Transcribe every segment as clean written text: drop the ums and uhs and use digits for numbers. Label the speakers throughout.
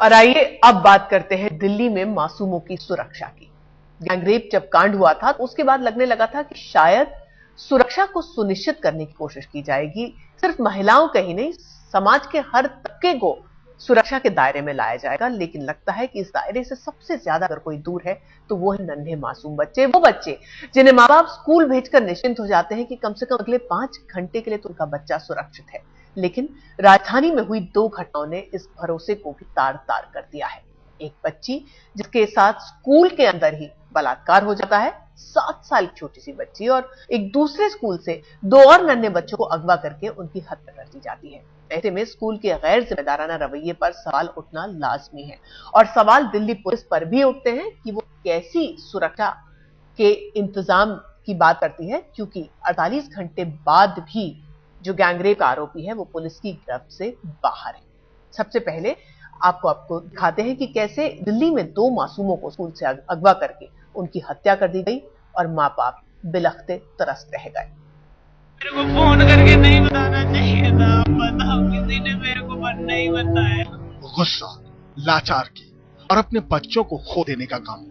Speaker 1: और आइए अब बात करते हैं दिल्ली में मासूमों की सुरक्षा की। गैंगरेप जब कांड हुआ था तो उसके बाद लगने लगा था कि शायद सुरक्षा को सुनिश्चित करने की कोशिश की जाएगी। सिर्फ महिलाओं का ही नहीं, समाज के हर तबके को सुरक्षा के दायरे में लाया जाएगा। लेकिन लगता है कि इस दायरे से सबसे ज्यादा अगर कोई दूर है तो वो है नन्हे मासूम बच्चे, वो बच्चे जिन्हें माँ बाप स्कूल भेजकर निश्चिंत हो जाते हैं कि कम से कम अगले 5 घंटे के लिए तो उनका बच्चा सुरक्षित है। लेकिन राजधानी में हुई 2 घटनाओं ने इस भरोसे को भी तार तार कर दिया है। एक बच्ची जिसके साथ स्कूल के अंदर ही बलात्कार हो जाता है, 7 साल की छोटी सी बच्ची, और एक दूसरे स्कूल से 2 और नन्हे बच्चों को अगवा करके उनकी हत्या कर दी जाती है। ऐसे में स्कूल के गैर जिम्मेदाराना रवैये पर सवाल उठना लाजमी है और सवाल दिल्ली पुलिस पर भी उठते हैं कि वो कैसी सुरक्षा के इंतजाम की बात करती है, क्योंकि 48 घंटे बाद भी जो गैंगरेप का आरोपी है वो पुलिस की गिरफ्त से बाहर है। सबसे पहले आपको दिखाते हैं कि कैसे दिल्ली में 2 मासूमों को स्कूल से अगवा करके उनकी हत्या कर दी गई और माँ बाप बिलखते तरस रह गए।
Speaker 2: मेरे को फोन करके नहीं बताना चाहिए था, बताओ, किसी ने मेरे को नहीं बताया।
Speaker 3: गुस्सा, लाचारगी और अपने बच्चों को खो देने का गम।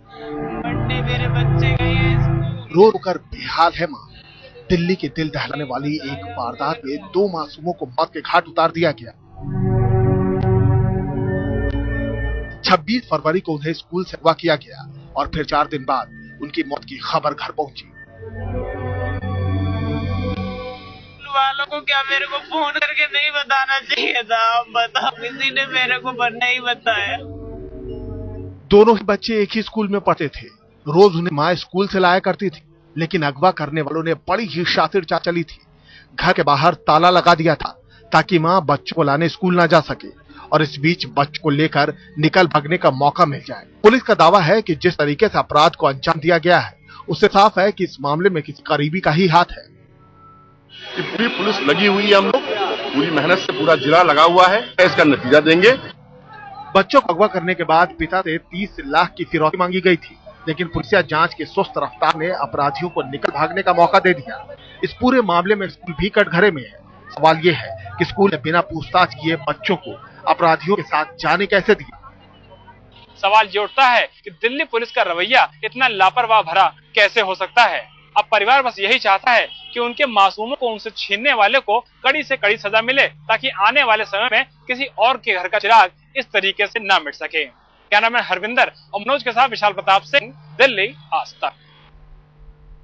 Speaker 2: बर्थडे मेरे बच्चे का ये
Speaker 3: रो रो कर बेहाल है माँ। दिल्ली के दिल दहलाने वाली एक वारदात में 2 मासूमों को मौत के घाट उतार दिया गया। 26 फरवरी को उन्हें स्कूल से अगवा किया गया और फिर 4 दिन बाद उनकी मौत की खबर घर पहुंची।
Speaker 2: वालों को क्या मेरे को फोन करके नहीं बताना चाहिए था, बताओ, किसी ने मेरे को नहीं बताया।
Speaker 3: दोनों ही बच्चे एक ही स्कूल में पढ़ते थे। रोज उन्हें माँ स्कूल से लाया करती थी, लेकिन अगवा करने वालों ने बड़ी ही शातिर चाचली थी। घर के बाहर ताला लगा दिया था ताकि माँ बच्चों को लाने स्कूल ना जा सके और इस बीच बच्चों को लेकर निकल भागने का मौका मिल जाए। पुलिस का दावा है कि जिस तरीके से अपराध को अंजाम दिया गया है उससे साफ है कि इस मामले में किसी करीबी का ही हाथ है।
Speaker 4: पूरी पुलिस लगी हुई है, हम लोग पूरी मेहनत से पूरा जिला लगा हुआ है, इसका नतीजा देंगे।
Speaker 3: बच्चों को अगवा करने के बाद पिता से 30 लाख की फिरौती मांगी गई थी, लेकिन पुलिसिया जांच की सुस्त रफ्तार ने अपराधियों को निकल भागने का मौका दे दिया। इस पूरे मामले में स्कूल भी कटघरे में है। सवाल ये है कि स्कूल ने बिना पूछताछ किए बच्चों को अपराधियों के साथ जाने कैसे दिया।
Speaker 5: सवाल ये उठता है कि दिल्ली पुलिस का रवैया इतना लापरवाह भरा कैसे हो सकता है। अब परिवार बस यही चाहता है कि उनके मासूमों को उनसे छीनने वाले को कड़ी से कड़ी सजा मिले, ताकि आने वाले समय में किसी और के घर का चिराग इस तरीके से ना मिट सके। क्या नाम है हरविंदर और मनोज के साथ विशाल प्रताप सिंह, दिल्ली आज तक।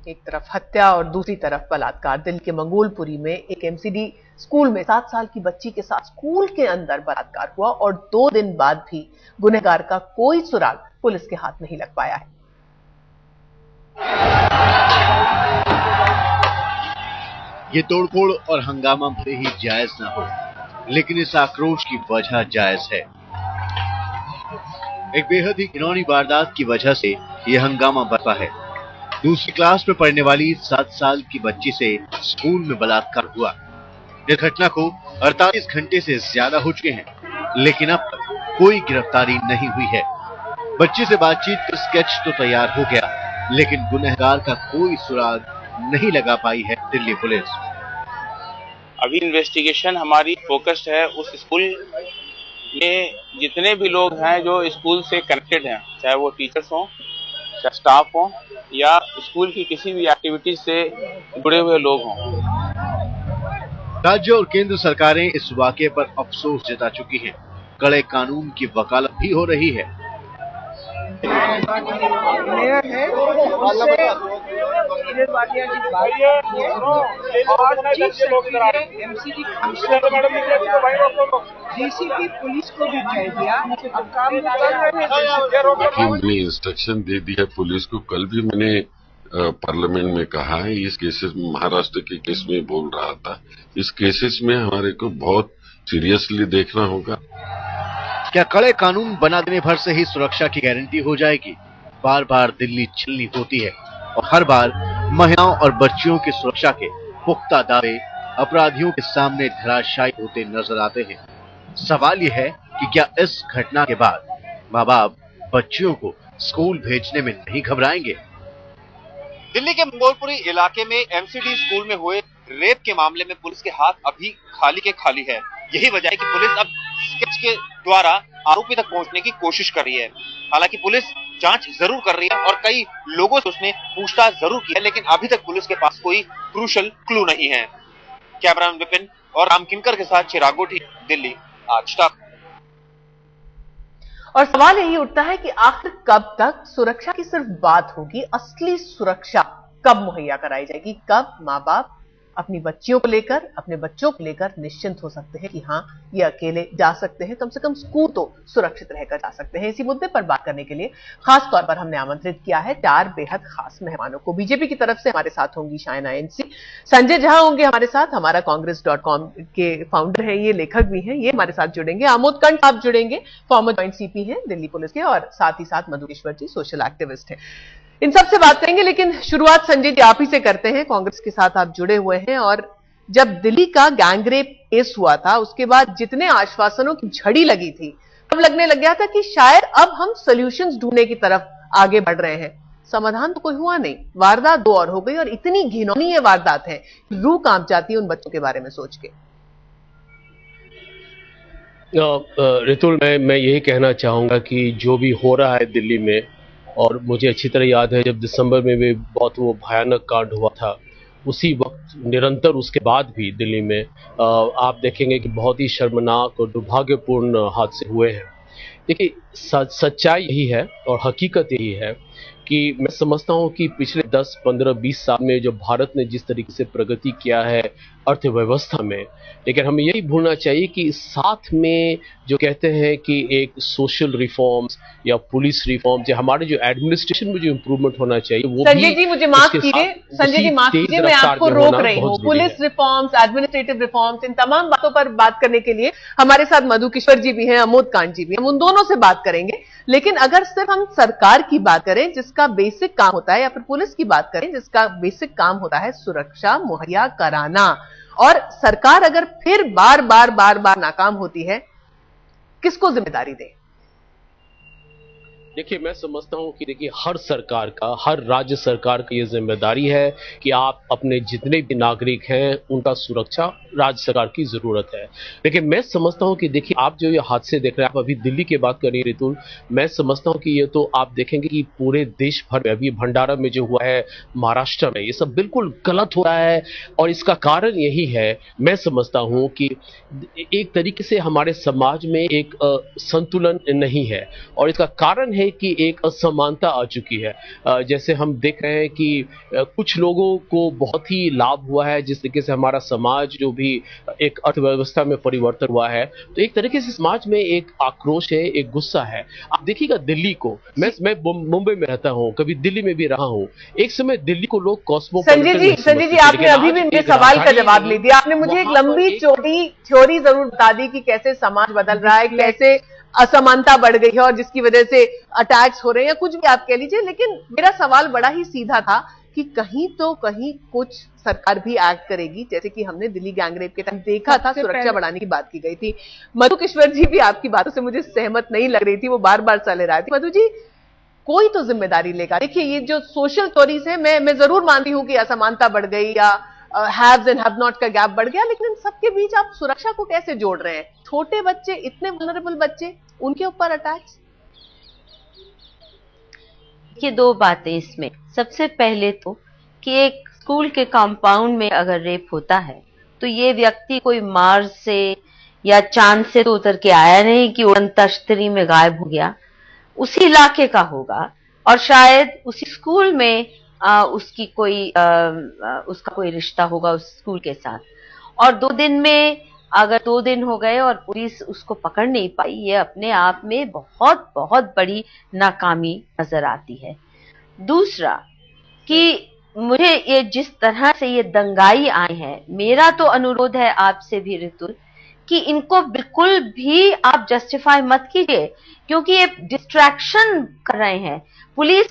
Speaker 1: एक तरफ हत्या और दूसरी तरफ बलात्कार। दिल्ली के मंगोलपुरी में एक एमसीडी स्कूल में 7 साल की बच्ची के साथ स्कूल के अंदर बलात्कार हुआ और 2 दिन बाद भी गुनहगार का कोई सुराग पुलिस के हाथ नहीं लग पाया है।
Speaker 6: ये तोड़फोड़ और हंगामा भले ही जायज न हो, लेकिन इस आक्रोश की वजह जायज है। एक बेहद ही घिनौनी वारदात की वजह से यह हंगामा बरपा है। दूसरी क्लास में पढ़ने वाली 7 साल की बच्ची से स्कूल में बलात्कार हुआ। इस घटना को 48 घंटे से ज्यादा हो चुके हैं, लेकिन अब तक कोई गिरफ्तारी नहीं हुई है। बच्ची से बातचीत कर स्केच तो तैयार हो गया, लेकिन गुनहगार का कोई सुराग नहीं लगा पाई है दिल्ली पुलिस।
Speaker 7: अभी इन्वेस्टिगेशन हमारी फोकस्ड है उस स्कूल में जितने भी लोग हैं जो स्कूल से कनेक्टेड हैं, चाहे वो टीचर्स हों, चाहे स्टाफ हों या स्कूल की किसी भी एक्टिविटीज से जुड़े हुए लोग हों।
Speaker 6: राज्य और केंद्र सरकारें इस वाकये पर अफसोस जता चुकी हैं। कड़े कानून की वकालत भी हो रही है।
Speaker 8: मेयर है उससे किरण वालिया जी बात की है और chief secretary MCD DCP police को भी कह दिया। अब काम कर रहे हैं।
Speaker 9: मैंने इंस्ट्रक्शन दे दी है पुलिस को। कल भी मैंने पार्लियामेंट में कहा है, इस केसेस में महाराष्ट्र के केस में बोल रहा था, इस केसेस में हमारे को बहुत सीरियसली देखना होगा।
Speaker 6: क्या कड़े कानून बना देने भर से ही सुरक्षा की गारंटी हो जाएगी? बार बार दिल्ली छलनी होती है और हर बार महिलाओं और बच्चियों की सुरक्षा के पुख्ता दावे अपराधियों के सामने धराशायी होते नजर आते हैं। सवाल यह है कि क्या इस घटना के बाद माँ बाप बच्चियों को स्कूल भेजने में नहीं घबराएंगे?
Speaker 10: दिल्ली के मंगोलपुरी इलाके में एमसीडी स्कूल में हुए रेप के मामले में पुलिस के हाथ अभी खाली के खाली है। यही वजह है कि पुलिस अब स्केच के द्वारा आरोपी तक पहुंचने की कोशिश कर रही है। हालांकि पुलिस जांच जरूर कर रही है और कई लोगों से उसने पूछताछ जरूर की है, लेकिन अभी तक पुलिस के पास कोई क्रूशल क्लू नहीं है। कैमरामैन विपिन और राम किनकर के साथ चिराग गोठी, दिल्ली, आज तक।
Speaker 1: और सवाल यही उठता है कि आखिर कब तक सुरक्षा की सिर्फ बात होगी, असली सुरक्षा कब मुहैया कराई जाएगी, कब माँ बाप अपनी बच्चियों को लेकर, अपने बच्चों को लेकर निश्चिंत हो सकते हैं कि हाँ ये अकेले जा सकते हैं, कम से कम स्कूल तो सुरक्षित रहकर जा सकते हैं। इसी मुद्दे पर बात करने के लिए खास तौर पर हमने आमंत्रित किया है 4 बेहद खास मेहमानों को। बीजेपी की तरफ से हमारे साथ होंगी शायना एनसी, संजय झा होंगे हमारे साथ, हमारा कांग्रेस.com के फाउंडर हैं, ये लेखक भी हैं, ये हमारे साथ जुड़ेंगे। आमोद कंठ आप जुड़ेंगे, फॉर्मर जॉइंट सीपी हैं दिल्ली पुलिस के, और साथ ही साथ मधु किश्वर जी सोशल एक्टिविस्ट हैं। इन सब से बात करेंगे, लेकिन शुरुआत संजय जी आप ही से करते हैं। कांग्रेस के साथ आप जुड़े हुए हैं, और जब दिल्ली का गैंगरेप केस हुआ था उसके बाद जितने आश्वासनों की झड़ी लगी थी, तब लगने लग गया था कि शायद अब हम सॉल्यूशंस ढूंढने की तरफ आगे बढ़ रहे हैं। समाधान तो कोई हुआ नहीं, वारदात 2 और हो गई, और इतनी घिनौनी ये वारदात है, रूह कांप जाती है उन बच्चों के बारे में सोच के।
Speaker 11: रितुल, मैं यही कहना चाहूंगा कि जो भी हो रहा है दिल्ली में, और मुझे अच्छी तरह याद है जब दिसंबर में भी बहुत वो भयानक कांड हुआ था, उसी वक्त निरंतर उसके बाद भी दिल्ली में आप देखेंगे कि बहुत ही शर्मनाक और दुर्भाग्यपूर्ण हादसे हुए हैं। देखिए, सच्चाई यही है और हकीकत यही है कि मैं समझता हूं कि पिछले 10, 15, 20 साल में जो भारत ने जिस तरीके से प्रगति किया है अर्थव्यवस्था में, लेकिन हमें यही भूलना चाहिए कि साथ में जो कहते हैं कि एक सोशल रिफॉर्म्स या पुलिस रिफॉर्म्स या हमारे जो एडमिनिस्ट्रेशन में जो इम्प्रूवमेंट होना चाहिए वो
Speaker 1: संजय जी मुझे माफ कीजिए, संजय जी माफ कीजिए, मैं आपको रोक रही हूँ। पुलिस रिफॉर्म्स, एडमिनिस्ट्रेटिव रिफॉर्म्स, इन तमाम बातों पर बात करने के लिए हमारे साथ मधु किश्वर जी भी हैं, आमोद कांठ जी भी, हम उन दोनों से बात करेंगे। लेकिन अगर सिर्फ हम सरकार की बात करें जिसका बेसिक काम होता है, या फिर पुलिस की बात करें जिसका बेसिक काम होता है सुरक्षा मुहैया कराना, और सरकार अगर फिर बार बार नाकाम होती है, किसको जिम्मेदारी दे?
Speaker 11: देखिए, मैं समझता हूं कि देखिए हर सरकार का, हर राज्य सरकार की ये जिम्मेदारी है कि आप अपने जितने भी नागरिक हैं उनका सुरक्षा राज्य सरकार की जरूरत है। लेकिन मैं समझता हूं कि देखिए आप जो ये हादसे देख रहे हैं, आप अभी दिल्ली की बात कर रही है रितुल, मैं समझता हूं कि ये तो आप देखेंगे कि पूरे देश भर में, अभी भंडारा में जो हुआ है, महाराष्ट्र में, ये सब बिल्कुल गलत हो रहा है। और इसका कारण यही है, मैं समझता हूं कि एक तरीके से हमारे समाज में एक संतुलन नहीं है, और इसका कारण है कि एक असमानता आ चुकी है। जैसे हम देख रहे हैं कि कुछ लोगों को बहुत ही लाभ हुआ है, जिस तरीके से हमारा समाज जो भी एक अर्थव्यवस्था में परिवर्तन हुआ है, तो एक तरीके से समाज में एक आक्रोश है, एक गुस्सा है। आप देखिएगा दिल्ली को, मैं मुंबई में रहता हूं, कभी दिल्ली में भी रहा हूं, एक समय दिल्ली को लोग कॉस्मोपॉलिटन।
Speaker 1: संजय जी आपने अभी भी मेरे सवाल का जवाब नहीं दिया। आपने मुझे एक लंबी चौड़ी थ्योरी जरूर बता दी कि कैसे समाज बदल रहा है, कैसे असमानता बढ़ गई है और जिसकी वजह से अटैक्स हो रहे हैं, या कुछ भी आप कह लीजिए। लेकिन मेरा सवाल बड़ा ही सीधा था कि कहीं तो कहीं कुछ सरकार भी एक्ट करेगी, जैसे कि हमने दिल्ली गैंगरेप के टाइम देखा था, सुरक्षा बढ़ाने की बात की गई थी। मधु किश्वर जी भी आपकी बातों से मुझे सहमत नहीं लग रही थी, वो बार बार चले रहा थी। मधु जी, कोई तो जिम्मेदारी लेगा। देखिए, ये जो सोशल स्टोरीज है, मैं जरूर मानती हूं कि असमानता बढ़ गई या हैव्स एंड हैव नॉट का गैप बढ़ गया, लेकिन इन सबके बीच आप सुरक्षा को कैसे जोड़ रहे हैं? छोटे बच्चे, इतने वल्नरेबल बच्चे, उनके ऊपर अटैक्स।
Speaker 12: ये 2 बातें इसमें। सबसे पहले तो कि एक स्कूल के कंपाउंड में अगर रेप होता है तो ये व्यक्ति कोई मार्स से या चांद से तो उतर के आया नहीं कि उड़न तश्तरी में गायब हो गया, उसी इलाके का होगा, और शायद उसी स्कूल में उसका कोई रिश्ता होगा उस स्कूल के साथ। और 2 दिन में, अगर 2 दिन हो गए और पुलिस उसको पकड़ नहीं पाई, ये अपने आप में बहुत बहुत बड़ी नाकामी नजर आती है। दूसरा कि मुझे ये जिस तरह से ये दंगाई आए हैं, मेरा तो अनुरोध है आपसे भी रितुल कि इनको बिल्कुल भी आप जस्टिफाई मत कीजिए, क्योंकि ये डिस्ट्रैक्शन कर रहे हैं। पुलिस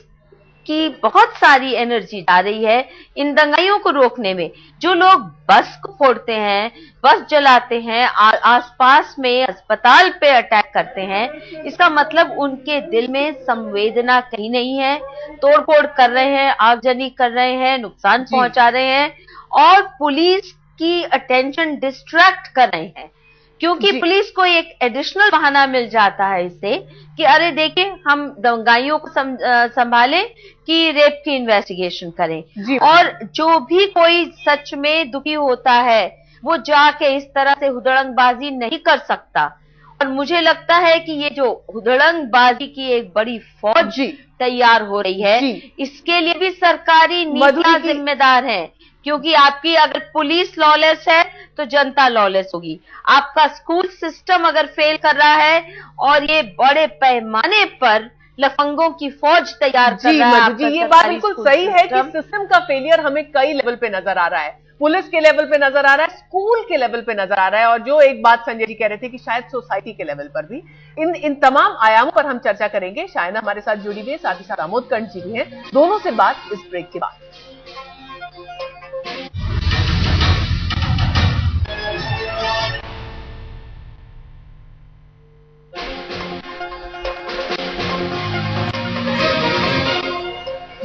Speaker 12: की बहुत सारी एनर्जी जा रही है इन दंगाइयों को रोकने में। जो लोग बस को फोड़ते हैं, बस जलाते हैं, आसपास में अस्पताल पे अटैक करते हैं, इसका मतलब उनके दिल में संवेदना कहीं नहीं है, तोड़फोड़ कर रहे हैं, आगजनी कर रहे हैं, नुकसान पहुंचा रहे हैं, और पुलिस की अटेंशन डिस्ट्रैक्ट कर रहे हैं। क्योंकि पुलिस को एक एडिशनल बहाना मिल जाता है इससे कि अरे देखिए हम दंगाइयों को संभालें कि रेप की इन्वेस्टिगेशन करें। और जो भी कोई सच में दुखी होता है वो जाके इस तरह से हुदड़ंगबाजी नहीं कर सकता। और मुझे लगता है कि ये जो हुदड़ंगबाजी की एक बड़ी फौज तैयार हो रही है, इसके लिए भी सरकारी नीतियां जिम्मेदार हैं। क्योंकि आपकी अगर पुलिस लॉलेस है तो जनता लॉलेस होगी। आपका स्कूल सिस्टम अगर फेल कर रहा है और ये बड़े पैमाने पर लफंगों की फौज तैयार कर रहा है।
Speaker 1: जी, ये बात बिल्कुल सही है कि सिस्टम का फेलियर हमें कई लेवल पे नजर आ रहा है। पुलिस के लेवल पे नजर आ रहा है, स्कूल के लेवल पे नजर आ रहा है, और जो एक बात संजय जी कह रहे थे कि शायद सोसाइटी के लेवल पर भी इन तमाम आयामों पर हम चर्चा करेंगे। शायना हमारे साथ जुड़ी हुई है, साथ ही साथ आमोद कंठ जी भी हैं। दोनों से बात इस ब्रेक के बाद।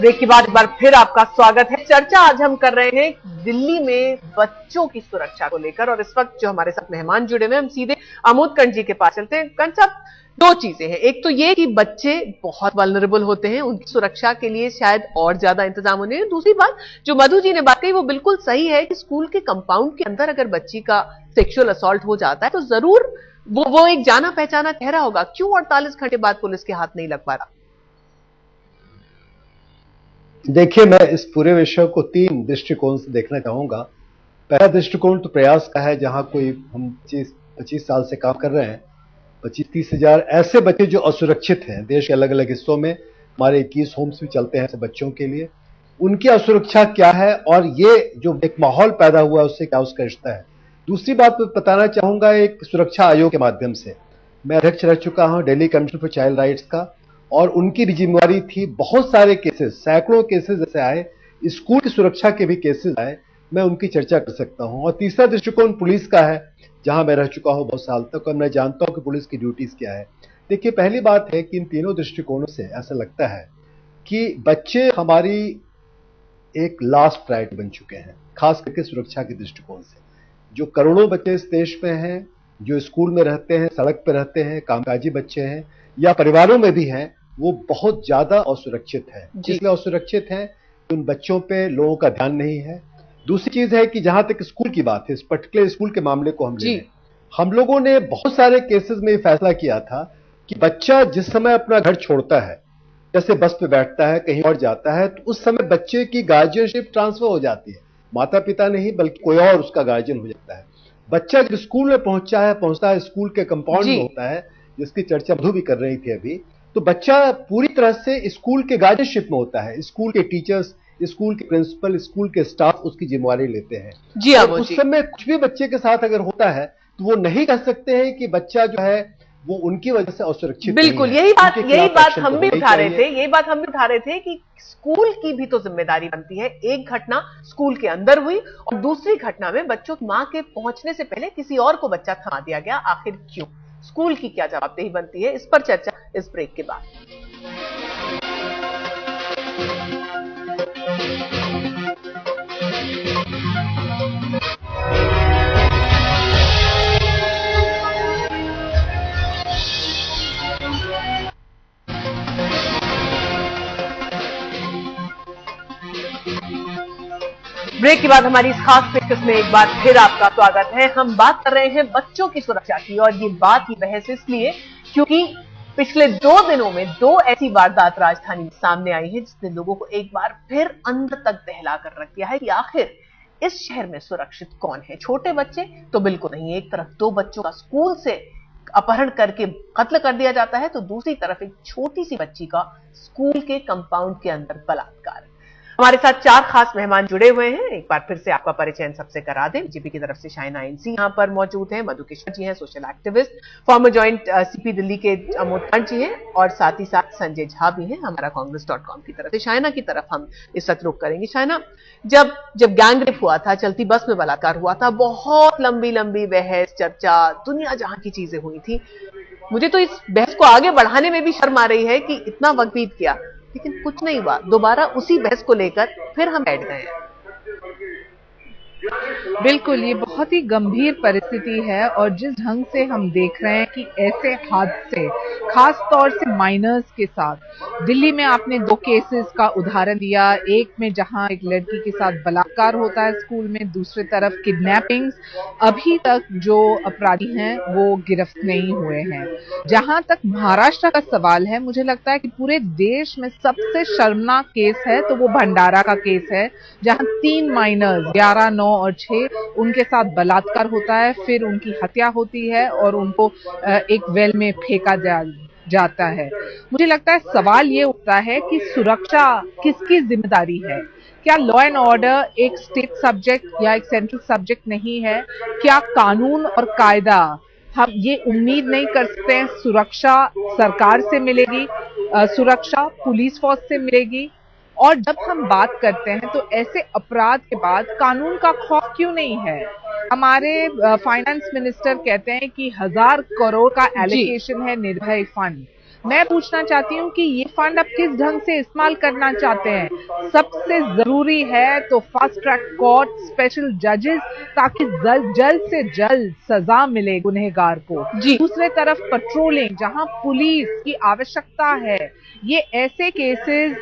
Speaker 1: ब्रेक के बाद एक बार फिर आपका स्वागत है। चर्चा आज हम कर रहे हैं दिल्ली में बच्चों की सुरक्षा को लेकर, और इस वक्त जो हमारे साथ मेहमान जुड़े हुए हैं, हम सीधे आमोद कंठ जी के पास चलते हैं। कंठ साहब, दो चीजें हैं। एक तो ये कि बच्चे बहुत वल्नरेबल होते हैं, उनकी सुरक्षा के लिए शायद और ज्यादा इंतजाम होने हैं। दूसरी बात जो मधु जी ने बात कही वो बिल्कुल सही है कि स्कूल के कंपाउंड के अंदर अगर बच्ची का सेक्सुअल असॉल्ट हो जाता है तो जरूर वो एक जाना पहचाना चेहरा होगा। क्यों 48 घंटे बाद पुलिस के हाथ नहीं लग पा रहा?
Speaker 13: देखिए, मैं इस पूरे विषय को 3 दृष्टिकोण से देखना चाहूंगा। पहला दृष्टिकोण तो प्रयास का है, जहां कोई हम 25 साल से काम कर रहे हैं, 25-30 हजार ऐसे बच्चे जो असुरक्षित हैं। देश के अलग अलग हिस्सों में हमारे 21 होम्स भी चलते हैं ऐसे बच्चों के लिए। उनकी असुरक्षा क्या है और ये जो एक माहौल पैदा हुआ है उससे क्या उसका रिश्ता है। दूसरी बात मैं बताना चाहूंगा, एक सुरक्षा आयोग के माध्यम से मैं अध्यक्ष रह चुका हूं Delhi commission for child rights का, और उनकी भी जिम्मेवारी थी। बहुत सारे केसेस, सैकड़ों केसेस ऐसे आए, स्कूल की सुरक्षा के भी केसेस आए, मैं उनकी चर्चा कर सकता हूं। और तीसरा दृष्टिकोण पुलिस का है, जहां मैं रह चुका हूं बहुत साल तक, और मैं जानता हूं कि पुलिस की ड्यूटीज क्या है। देखिए, पहली बात है कि इन तीनों दृष्टिकोणों से ऐसा लगता है कि बच्चे हमारी एक लास्ट प्रायोरिटी बन चुके हैं, खास करके सुरक्षा के दृष्टिकोण से। जो करोड़ों बच्चे इस देश में हैं, जो स्कूल में रहते हैं, सड़क पर रहते हैं, कामकाजी बच्चे हैं या परिवारों में भी हैं, वो बहुत ज्यादा असुरक्षित है। इसलिए असुरक्षित है कि उन बच्चों पे लोगों का ध्यान नहीं है। दूसरी चीज है कि जहां तक स्कूल की बात है, इस पर्टिकुलर स्कूल के मामले को हम लोगों ने बहुत सारे केसेस में फैसला किया था कि बच्चा जिस समय अपना घर छोड़ता है, जैसे बस पे बैठता है, कहीं और जाता है, तो उस समय बच्चे की गार्जियनशिप ट्रांसफर हो जाती है। माता पिता नहीं बल्कि कोई और उसका गार्जियन हो जाता है। बच्चा जब स्कूल में पहुंचता है, स्कूल के कंपाउंड में होता है, जिसकी चर्चा मधु भी कर रही थी अभी, तो बच्चा पूरी तरह से स्कूल के गार्जियनशिप में होता है। स्कूल के टीचर्स, स्कूल के प्रिंसिपल, स्कूल के स्टाफ उसकी जिम्मेवारी लेते हैं।
Speaker 1: जी हाँ,
Speaker 13: उस समय कुछ भी बच्चे के साथ अगर होता है तो वो नहीं कह सकते हैं कि बच्चा जो है वो उनकी वजह से असुरक्षित।
Speaker 1: बिल्कुल, यही बात हम भी उठा रहे थे कि स्कूल की भी तो जिम्मेदारी बनती है। एक घटना स्कूल के अंदर हुई और दूसरी घटना में बच्चों की मां के पहुंचने से पहले किसी और को बच्चा थमा दिया गया। आखिर क्यों? स्कूल की क्या जवाबदेही बनती है? इस पर चर्चा इस ब्रेक के बाद। ब्रेक के बाद हमारी इस खास पेशकश में एक बार फिर आपका स्वागत है। हम बात कर रहे हैं बच्चों की सुरक्षा की, और ये बात की बहस इसलिए क्योंकि पिछले 2 दिनों में 2 ऐसी वारदात राजधानी में सामने आई है जिसने लोगों को एक बार फिर अंदर तक दहला कर रख दिया है कि आखिर इस शहर में सुरक्षित कौन है। छोटे बच्चे तो बिल्कुल नहीं। एक तरफ 2 बच्चों का स्कूल से अपहरण करके कत्ल कर दिया जाता है, तो दूसरी तरफ एक छोटी सी बच्ची का स्कूल के कंपाउंड के अंदर बलात्कार। हमारे साथ 4 खास मेहमान जुड़े हुए हैं। एक बार फिर से आपका परिचय सबसे करा दें। बीजेपी की तरफ से शाइना एनसी यहां पर मौजूद हैं, मधु किशोर जी हैं, social activist, farmer joint CP Delhi के आमोद कंठ जी हैं, और साथ ही साथ संजय झा भी हैं हमारा कांग्रेस.com की तरफ से। शाइना की तरफ हम इस वक्त रुख करेंगे। शाइना, जब गैंगरेप हुआ था, चलती बस में बलात्कार हुआ था, बहुत लंबी लंबी बहस, चर्चा, दुनिया जहां की चीजें हुई थी। मुझे तो इस बहस को आगे बढ़ाने में भी शर्म आ रही है कि इतना वक्त बीत गया लेकिन कुछ नहीं हुआ। दोबारा उसी बहस को लेकर फिर हम बैठ गए हैं।
Speaker 14: बिल्कुल, ये बहुत ही गंभीर परिस्थिति है और जिस ढंग से हम देख रहे हैं कि ऐसे हादसे खास तौर से माइनर्स के साथ, दिल्ली में आपने 2 केसेस का उदाहरण दिया, एक में जहां एक लड़की के साथ बलात्कार होता है स्कूल में, दूसरी तरफ किडनैपिंग्स। अभी तक जो अपराधी हैं वो गिरफ्त नहीं हुए हैं। जहां तक महाराष्ट्र का सवाल है, मुझे लगता है कि पूरे देश में सबसे शर्मनाक केस है तो वो भंडारा का केस है, जहां 3 माइनर्स 11, 9 और 6 उनके साथ बलात्कार होता है, फिर उनकी हत्या होती है और उनको एक वेल में फेंका जाता है। मुझे लगता है सवाल ये उठता है कि सुरक्षा किसकी जिम्मेदारी है? क्या लॉ एंड ऑर्डर एक स्टेट सब्जेक्ट या एक सेंट्रल सब्जेक्ट नहीं है? क्या कानून और कायदा, हम ये उम्मीद नहीं कर सकते हैं सुरक्षा सरकार से मिलेगी, सुरक्षा पुलिस फोर्स से मिलेगी? और जब हम बात करते हैं तो ऐसे अपराध के बाद कानून का खौफ क्यों नहीं है? हमारे फाइनेंस मिनिस्टर कहते हैं कि 1000 करोड़ का एलोकेशन है निर्भय फंड। मैं पूछना चाहती हूँ कि ये फंड अब किस ढंग से इस्तेमाल करना चाहते हैं? सबसे जरूरी है तो फास्ट ट्रैक कोर्ट, स्पेशल जजेस, ताकि जल्द से जल्द सजा मिले गुनहगार को। दूसरे तरफ पेट्रोलिंग, जहां पुलिस की आवश्यकता है। ये ऐसे केसेस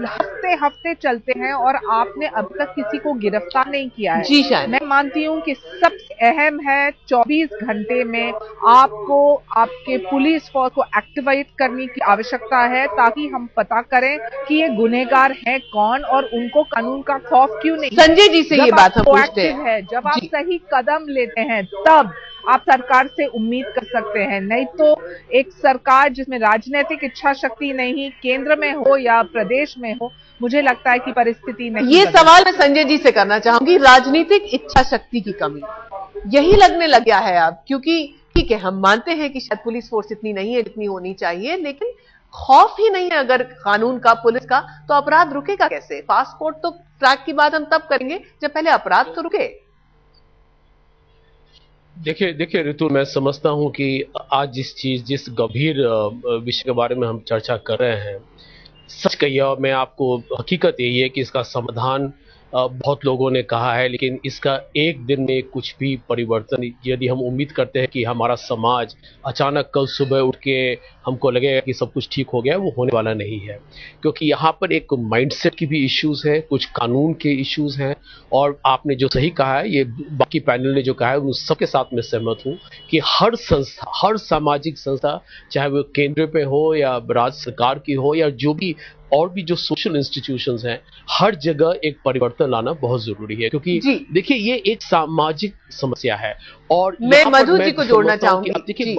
Speaker 14: हफ्ते हफ्ते चलते हैं और आपने अब तक किसी को गिरफ्तार नहीं किया है।
Speaker 1: जी शायद
Speaker 14: मैं मानती हूँ कि सबसे अहम है 24 घंटे में आपको आपके पुलिस फोर्स को एक्टिवेट करने की आवश्यकता है, ताकि हम पता करें कि ये गुनहगार हैं कौन और उनको कानून का खौफ क्यों नहीं।
Speaker 1: संजय जी से ये बात हम पूछते हैं।
Speaker 14: जब आप सही कदम लेते हैं तब आप सरकार से उम्मीद कर सकते हैं, नहीं तो एक सरकार जिसमें राजनीतिक इच्छा शक्ति नहीं, केंद्र में हो या प्रदेश में हो, मुझे लगता है कि परिस्थिति नहीं।
Speaker 1: ये सवाल मैं संजय जी से करना चाहूंगी, राजनीतिक इच्छा शक्ति की कमी यही लगने लग गया है अब, क्योंकि ठीक है हम मानते हैं कि शायद पुलिस फोर्स इतनी नहीं है जितनी होनी चाहिए, लेकिन खौफ ही नहीं है अगर कानून का, पुलिस का, तो अपराध रुकेगा कैसे? पासपोर्ट तो ट्रैक की बात हम तब करेंगे जब पहले अपराध तो रुके।
Speaker 11: देखिए ऋतु, मैं समझता हूं कि आज जिस गंभीर विषय के बारे में हम चर्चा कर रहे हैं, सच कहिए और मैं आपको, हकीकत यही है कि इसका समाधान बहुत लोगों ने कहा है, लेकिन इसका एक दिन में कुछ भी परिवर्तन, यदि हम उम्मीद करते हैं कि हमारा समाज अचानक कल सुबह उठ के हमको लगेगा कि सब कुछ ठीक हो गया, वो होने वाला नहीं है। क्योंकि यहाँ पर एक माइंडसेट की भी इश्यूज है, कुछ कानून के इश्यूज हैं, और आपने जो सही कहा है, ये बाकी पैनल ने जो कहा है उन सबके साथ मैं सहमत हूँ कि हर संस्था, हर सामाजिक संस्था, चाहे वो केंद्र पे हो या राज्य सरकार की हो या जो भी और भी जो सोशल इंस्टीट्यूशंस हैं, हर जगह एक परिवर्तन लाना बहुत जरूरी है। क्योंकि देखिए ये एक सामाजिक समस्या है। और
Speaker 1: मैं मधु जी को जोड़ना चाहूंगी।
Speaker 11: देखिए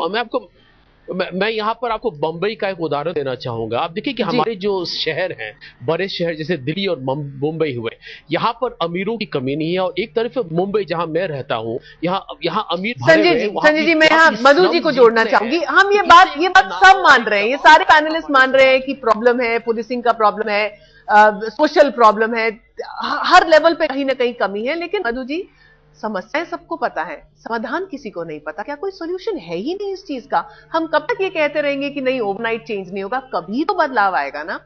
Speaker 11: मैं यहाँ पर आपको बंबई का एक उदाहरण देना चाहूंगा। आप देखिए कि हमारे जो शहर हैं, बड़े शहर जैसे दिल्ली और मुंबई हुए, यहाँ पर अमीरों की कमी नहीं है। और एक तरफ मुंबई जहां मैं रहता हूँ, यहाँ अमीर
Speaker 1: संजय जी मैं यहाँ मधु जी को जोड़ना चाहूंगी। हम ये बात सब मान रहे हैं, ये सारे पैनलिस्ट मान रहे हैं कि प्रॉब्लम है, पुलिसिंग का प्रॉब्लम है, सोशल प्रॉब्लम है, हर लेवल पे कहीं ना कहीं कमी है। लेकिन मधु जी, समस्याएं सबको पता है, समाधान किसी को नहीं पता। क्या कोई सॉल्यूशन है ही नहीं इस चीज का? हम कब तक ये कहते रहेंगे कि नहीं ओवरनाइट चेंज नहीं होगा? कभी तो बदलाव आएगा ना।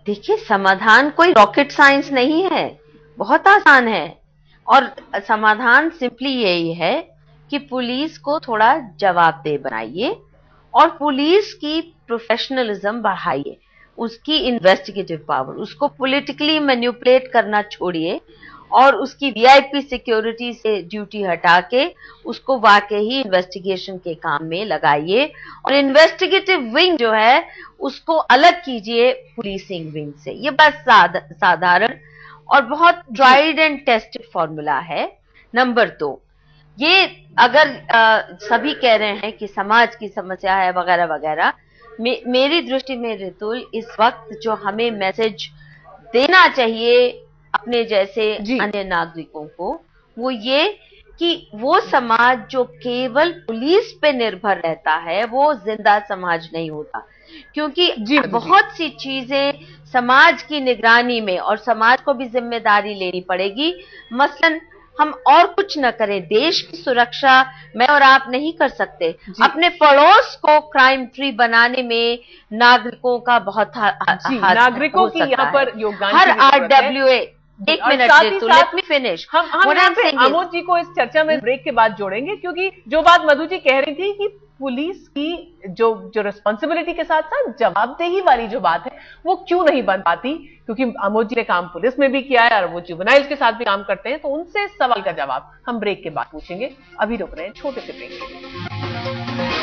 Speaker 12: देखिए, समाधान कोई रॉकेट साइंस नहीं है, बहुत आसान है। और समाधान सिंपली यही है कि पुलिस को थोड़ा जवाबदेह बनाइए और पुलिस की प्रोफेशनलिज्म बढ़ाइए, उसकी इन्वेस्टिगेटिव पावर, उसको पॉलिटिकली मैनिपुलेट करना छोड़िए और उसकी वीआईपी सिक्योरिटी से ड्यूटी हटा के उसको वाकई ही इन्वेस्टिगेशन के काम में लगाइए। और इन्वेस्टिगेटिव विंग जो है उसको अलग कीजिए पुलिसिंग विंग से। ये बस साधारण और बहुत ट्राइड एंड टेस्टेड फॉर्मूला है। नंबर 2, ये अगर सभी कह रहे हैं कि समाज की समस्या है वगैरह वगैरह, मेरी दृष्टि में ऋतुल इस वक्त जो हमें मैसेज देना चाहिए अपने जैसे अन्य नागरिकों को, वो ये कि वो समाज जो केवल पुलिस पे निर्भर रहता है वो जिंदा समाज नहीं होता। क्योंकि बहुत सी चीजें समाज की निगरानी में और समाज को भी जिम्मेदारी लेनी पड़ेगी। मसलन हम और कुछ न करें, देश की सुरक्षा मैं और आप नहीं कर सकते, अपने पड़ोस को क्राइम फ्री बनाने में नागरिकों का बहुत हाथ
Speaker 1: नागरिकों की यहाँ पर योगदान
Speaker 12: हर RWA एक मिनट दे तो लेट मी फिनिश।
Speaker 1: हम यहाँ पे आमोद जी को इस चर्चा में ब्रेक के बाद जोड़ेंगे, क्योंकि जो बात मधु जी कह रही थी कि पुलिस की जो रिस्पॉन्सिबिलिटी के साथ साथ जवाबदेही वाली जो बात है वो क्यों नहीं बन पाती, क्योंकि आमोद जी ने काम पुलिस में भी किया है और वो जुवेनाइल्स के साथ भी काम करते हैं, तो उनसे इस सवाल का जवाब हम ब्रेक के बाद पूछेंगे। अभी रुक रहे हैं छोटे से ब्रेक के लिए।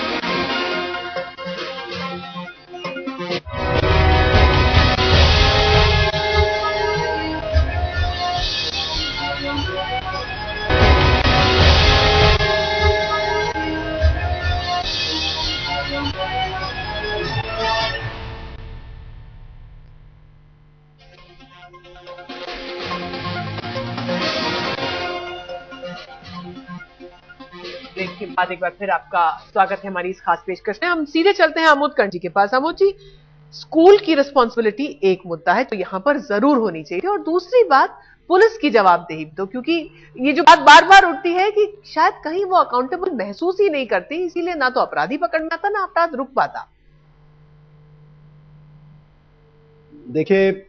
Speaker 1: ब्रेक के बाद एक बार फिर आपका स्वागत है हमारी इस खास पेशकश में। हम सीधे चलते हैं आमोद कंठ जी के पास। आमोद जी, स्कूल की रिस्पॉन्सिबिलिटी एक मुद्दा है तो यहां पर जरूर होनी चाहिए, और दूसरी बात पुलिस की जवाबदेही दो, क्योंकि ये जो बात बार बार उठती है कि शायद कहीं वो अकाउंटेबल महसूस ही नहीं करती, इसीलिए ना तो अपराधी पकड़ में आता ना अपराध रुक पाता।
Speaker 13: देखिए,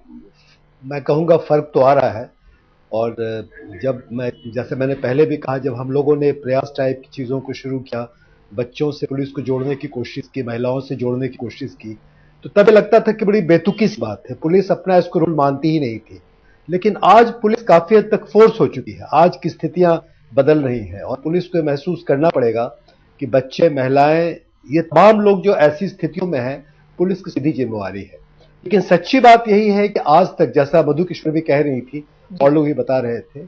Speaker 13: मैं कहूंगा फर्क तो आ रहा है, और जैसे मैंने पहले भी कहा, जब हम लोगों ने प्रयास टाइप की चीज़ों को शुरू किया, बच्चों से पुलिस को जोड़ने की कोशिश की, महिलाओं से जोड़ने की कोशिश की, तो तब लगता था कि बड़ी बेतुकी सी बात है, पुलिस अपना इसको रूल मानती ही नहीं थी। लेकिन आज पुलिस काफ़ी हद तक फोर्स हो चुकी है, आज की स्थितियां बदल रही हैं और पुलिस को महसूस करना पड़ेगा कि बच्चे, महिलाएं, ये तमाम लोग जो ऐसी स्थितियों में हैं, पुलिस की सीधी जिम्मेवारी है। लेकिन सच्ची बात यही है कि आज तक, जैसा मधु किशोर भी कह रही थी और लोग भी बता रहे थे,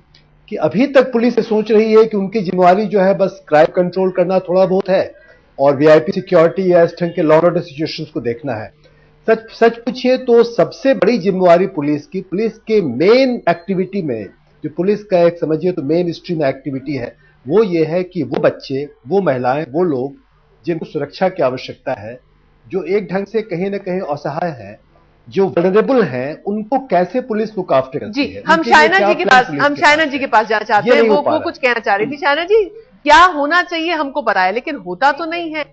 Speaker 13: कि अभी तक पुलिस ये सोच रही है कि उनकी जिम्मेवारी जो है बस क्राइम कंट्रोल करना थोड़ा बहुत है और वीआईपी सिक्योरिटी या इस ढंग के लॉ एंड ऑर्डर सिचुएशंस को देखना है। सच पूछिए तो सबसे बड़ी जिम्मेवारी पुलिस के मेन एक्टिविटी में, जो पुलिस का एक समझिए तो मेन स्ट्रीम एक्टिविटी है, वो ये है कि वो बच्चे, वो महिलाएं, वो लोग जिनको सुरक्षा की आवश्यकता है, जो एक ढंग से कहीं ना कहीं असहाय है, जो वल्नरेबल हैं, उनको कैसे पुलिस लुक आफ्टर करती है।
Speaker 1: हम शायना जी के पास जाना चाहते हैं। वो कुछ कहना चाह रही थी। शायना जी, क्या होना चाहिए हमको पता है, लेकिन होता तो नहीं है।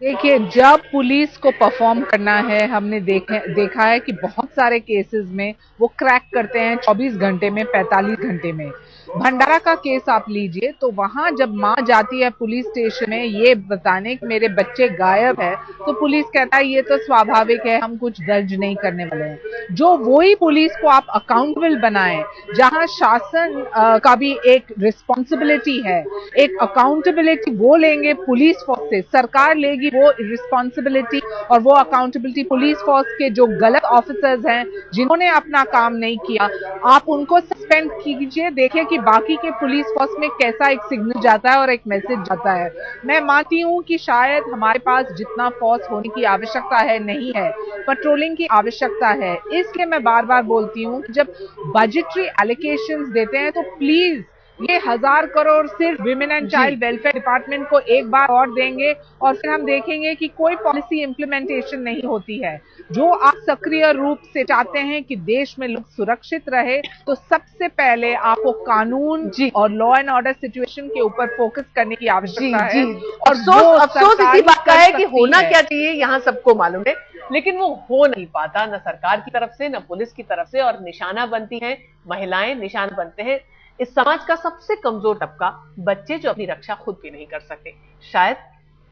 Speaker 14: देखिए, जब पुलिस को परफॉर्म करना है, हमने देखा है कि बहुत सारे केसेस में वो क्रैक करते हैं 24 घंटे में, 45 घंटे में। भंडारा का केस आप लीजिए, तो वहां जब माँ जाती है पुलिस स्टेशन में ये बताने कि मेरे बच्चे गायब है, तो पुलिस कहता है ये तो स्वाभाविक है, हम कुछ दर्ज नहीं करने वाले हैं। जो वही पुलिस को आप अकाउंटेबल बनाएं, जहां शासन का भी एक रिस्पॉन्सिबिलिटी है, एक अकाउंटेबिलिटी वो लेंगे पुलिस फोर्स से, सरकार लेगी वो रिस्पॉन्सिबिलिटी और वो अकाउंटेबिलिटी पुलिस फोर्स के जो गलत ऑफिसर्स हैं, जिन्होंने अपना काम नहीं किया, आप उनको सस्पेंड कीजिए। देखिए कि बाकी के पुलिस फोर्स में कैसा एक सिग्नल जाता है और एक मैसेज जाता है। मैं मानती हूं कि शायद हमारे पास जितना फोर्स होने की आवश्यकता है नहीं है, पेट्रोलिंग की आवश्यकता है। इसलिए मैं बार बार बोलती हूं कि जब बजटरी एलोकेशंस देते हैं तो प्लीज ये 1000 करोड़ सिर्फ women and child welfare department को एक बार और देंगे और फिर हम देखेंगे कि कोई पॉलिसी इंप्लीमेंटेशन नहीं होती है। जो आप सक्रिय रूप से चाहते हैं कि देश में लोग सुरक्षित रहे, तो सबसे पहले आपको कानून और लॉ एंड ऑर्डर सिचुएशन के ऊपर फोकस करने की आवश्यकता है।
Speaker 1: और अफसोस इसी बात का है कि होना क्या चाहिए यहाँ सबको मालूम है, लेकिन वो हो नहीं पाता, न सरकार की तरफ से, न पुलिस की तरफ से, और निशाना बनती हैं महिलाएं, निशान बनते हैं इस समाज का सबसे कमजोर तबका, बच्चे जो अपनी रक्षा खुद भी नहीं कर सकते। शायद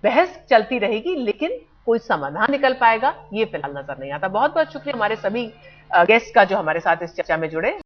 Speaker 1: बहस चलती रहेगी, लेकिन कोई समाधान निकल पाएगा ये फिलहाल नजर नहीं आता। बहुत बहुत शुक्रिया हमारे सभी गेस्ट का जो हमारे साथ इस चर्चा में जुड़े।